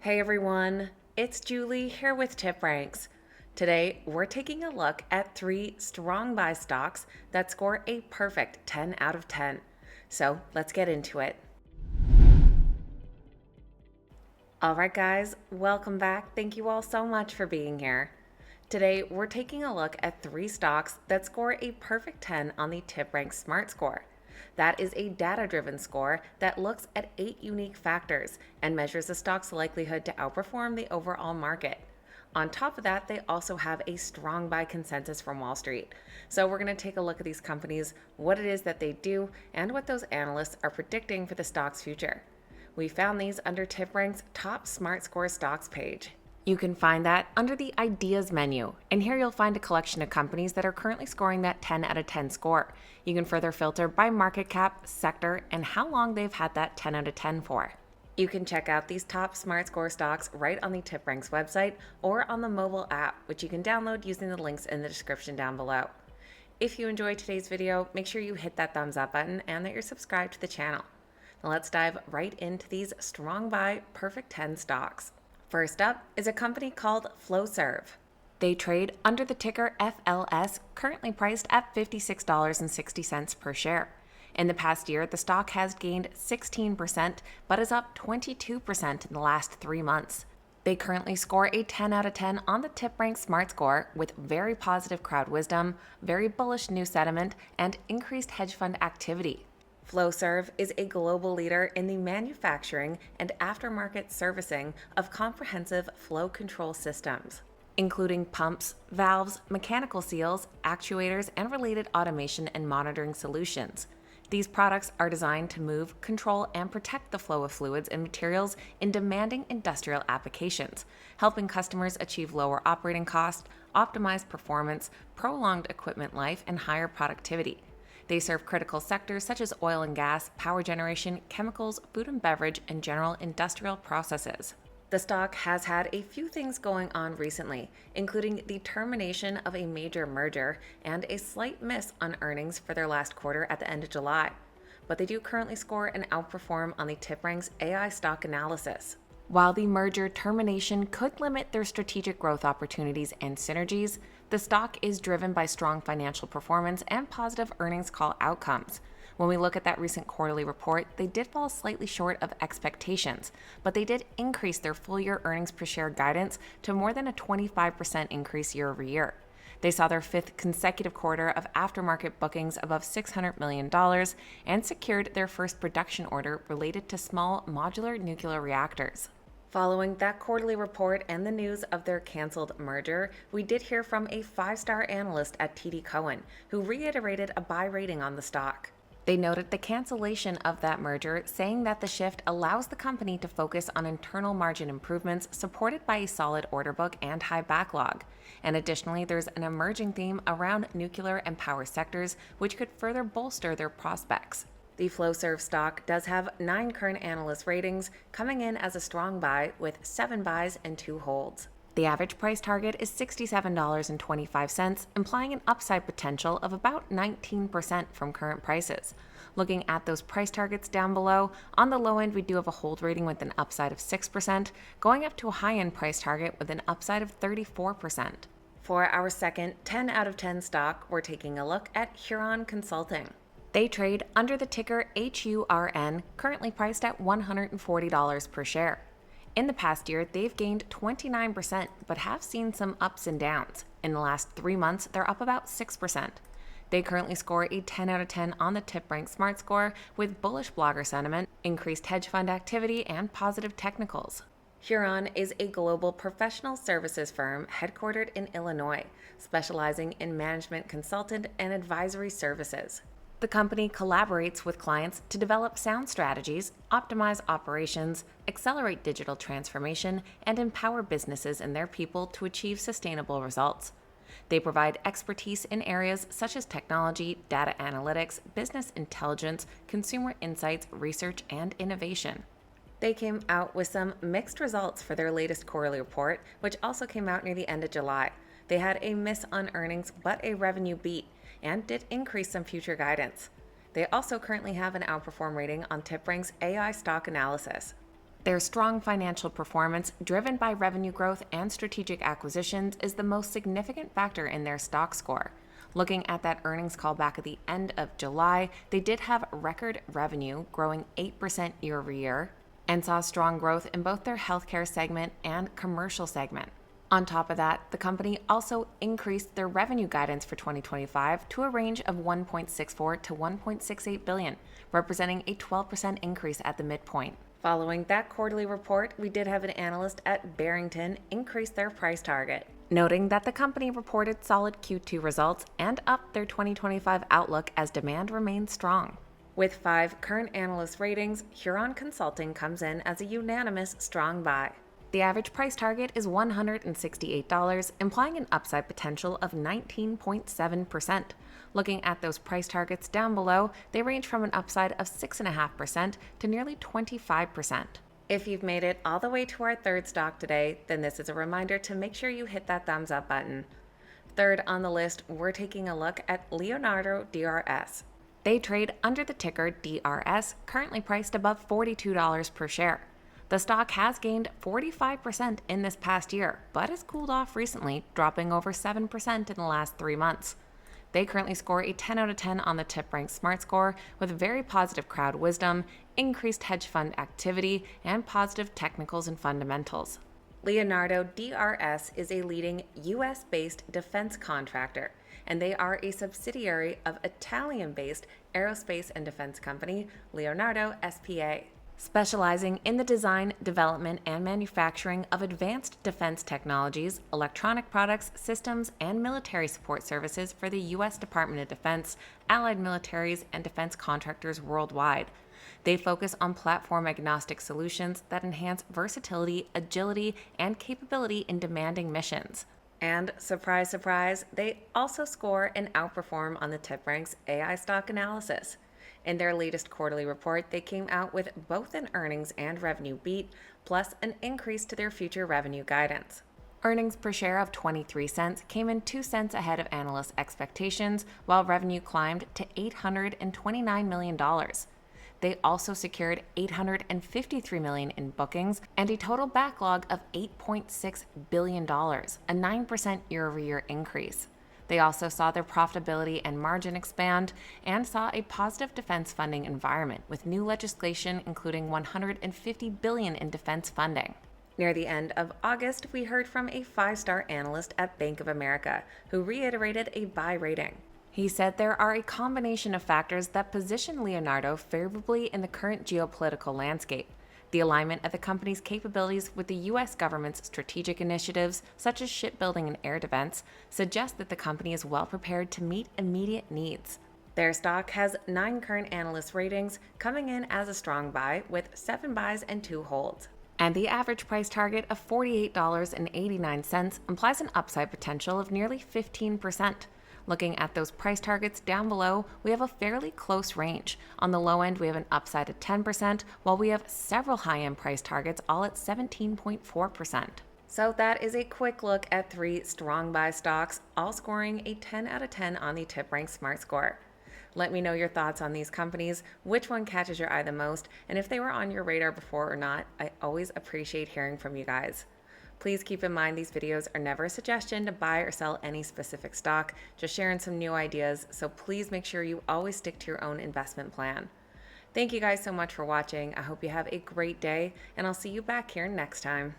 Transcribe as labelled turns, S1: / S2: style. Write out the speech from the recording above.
S1: Hey everyone, it's Julie here with Tip Ranks. Today, we're taking a look at 3 strong buy stocks that score a perfect 10 out of 10. So let's get into it. Alright guys, welcome back. Thank you all so much for being here. Today, we're taking a look at 3 stocks that score a perfect 10 on the Tip Ranks Smart Score. That is a data-driven score that looks at 8 unique factors and measures the stock's likelihood to outperform the overall market. On top of that, they also have a strong buy consensus from Wall Street. So we're going to take a look at these companies, what it is that they do, and what those analysts are predicting for the stock's future. We found these under TipRank's Top Smart Score Stocks page. You can find that under the Ideas menu, and here you'll find a collection of companies that are currently scoring that 10 out of 10 score. You can further filter by market cap, sector, and how long they've had that 10 out of 10 for. You can check out these top Smart Score stocks right on the TipRanks website or on the mobile app, which you can download using the links in the description down below. If you enjoyed today's video, make sure you hit that thumbs up button and that you're subscribed to the channel. Now let's dive right into these strong buy perfect 10 stocks. First up is a company called Flowserve. They trade under the ticker FLS, currently priced at $56.60 per share. In the past year, the stock has gained 16%, but is up 22% in the last 3 months. They currently score a 10 out of 10 on the TipRanks Smart Score with very positive crowd wisdom, very bullish new sentiment, and increased hedge fund activity. Flowserve is a global leader in the manufacturing and aftermarket servicing of comprehensive flow control systems, including pumps, valves, mechanical seals, actuators, and related automation and monitoring solutions. These products are designed to move, control, and protect the flow of fluids and materials in demanding industrial applications, helping customers achieve lower operating costs, optimized performance, prolonged equipment life, and higher productivity. They serve critical sectors such as oil and gas, power generation, chemicals, food and beverage, and general industrial processes. The stock has had a few things going on recently, including the termination of a major merger and a slight miss on earnings for their last quarter at the end of July. But they do currently score and outperform on the TipRanks AI stock analysis. While the merger termination could limit their strategic growth opportunities and synergies, the stock is driven by strong financial performance and positive earnings call outcomes. When we look at that recent quarterly report, they did fall slightly short of expectations, but they did increase their full-year earnings per share guidance to more than a 25% increase year over year. They saw their 5th consecutive quarter of aftermarket bookings above $600 million and secured their first production order related to small modular nuclear reactors. Following that quarterly report and the news of their canceled merger, we did hear from a 5-star analyst at TD Cowen who reiterated a buy rating on the stock. They noted the cancellation of that merger, saying that the shift allows the company to focus on internal margin improvements supported by a solid order book and high backlog. And additionally, there's an emerging theme around nuclear and power sectors, which could further bolster their prospects. The Flowserve stock does have 9 current analyst ratings, coming in as a strong buy with 7 buys and 2 holds. The average price target is $67.25, implying an upside potential of about 19% from current prices. Looking at those price targets down below, on the low end we do have a hold rating with an upside of 6%, going up to a high-end price target with an upside of 34%. For our second 10 out of 10 stock, we're taking a look at Huron Consulting. They trade under the ticker HURN, currently priced at $140 per share. In the past year, they've gained 29%, but have seen some ups and downs. In the last 3 months, they're up about 6%. They currently score a 10 out of 10 on the TipRanks Smart Score with bullish blogger sentiment, increased hedge fund activity, and positive technicals. Huron is a global professional services firm headquartered in Illinois, specializing in management consultant and advisory services. The company collaborates with clients to develop sound strategies, optimize operations, accelerate digital transformation, and empower businesses and their people to achieve sustainable results. They provide expertise in areas such as technology, data analytics, business intelligence, consumer insights, research, and innovation. They came out with some mixed results for their latest quarterly report, which also came out near the end of July. They had a miss on earnings, but a revenue beat, and did increase some future guidance. They also currently have an outperform rating on TipRanks AI stock analysis. Their strong financial performance, driven by revenue growth and strategic acquisitions, is the most significant factor in their stock score. Looking at that earnings call back at the end of July, they did have record revenue growing 8% year over year and saw strong growth in both their healthcare segment and commercial segment. On top of that, the company also increased their revenue guidance for 2025 to a range of $1.64 to $1.68 billion, representing a 12% increase at the midpoint. Following that quarterly report, we did have an analyst at Barrington increase their price target, noting that the company reported solid Q2 results and upped their 2025 outlook as demand remains strong. With 5 current analyst ratings, Huron Consulting comes in as a unanimous strong buy. The average price target is $168, implying an upside potential of 19.7%. Looking at those price targets down below, they range from an upside of 6.5% to nearly 25%. If you've made it all the way to our third stock today, then this is a reminder to make sure you hit that thumbs up button. Third on the list, we're taking a look at Leonardo DRS. They trade under the ticker DRS, currently priced above $42 per share. The stock has gained 45% in this past year, but has cooled off recently, dropping over 7% in the last 3 months. They currently score a 10 out of 10 on the TipRank Smart Score with very positive crowd wisdom, increased hedge fund activity, and positive technicals and fundamentals. Leonardo DRS is a leading U.S.-based defense contractor, and they are a subsidiary of Italian-based aerospace and defense company Leonardo SPA, specializing in the design, development, and manufacturing of advanced defense technologies, electronic products, systems, and military support services for the U.S. Department of Defense, allied militaries, and defense contractors worldwide. They focus on platform-agnostic solutions that enhance versatility, agility, and capability in demanding missions. And surprise, surprise, they also score and outperform on the TipRank's AI stock analysis. In their latest quarterly report, they came out with both an earnings and revenue beat, plus an increase to their future revenue guidance. Earnings per share of 23 cents came in 2 cents ahead of analyst expectations, while revenue climbed to $829 million. They also secured $853 million in bookings and a total backlog of $8.6 billion, a 9% year-over-year increase. They also saw their profitability and margin expand and saw a positive defense funding environment with new legislation including $150 billion in defense funding. Near the end of August, we heard from a 5-star analyst at Bank of America who reiterated a buy rating. He said there are a combination of factors that position Leonardo favorably in the current geopolitical landscape. The alignment of the company's capabilities with the U.S. government's strategic initiatives, such as shipbuilding and air defense, suggest that the company is well prepared to meet immediate needs. Their stock has 9 current analyst ratings, coming in as a strong buy with 7 buys and 2 holds. And the average price target of $48.89 implies an upside potential of nearly 15%. Looking at those price targets down below, we have a fairly close range. On the low end, we have an upside of 10%, while we have several high-end price targets, all at 17.4%. So that is a quick look at 3 strong buy stocks, all scoring a 10 out of 10 on the TipRank Smart Score. Let me know your thoughts on these companies, which one catches your eye the most, and if they were on your radar before or not. I always appreciate hearing from you guys. Please keep in mind these videos are never a suggestion to buy or sell any specific stock, just sharing some new ideas, so please make sure you always stick to your own investment plan. Thank you guys so much for watching. I hope you have a great day, and I'll see you back here next time.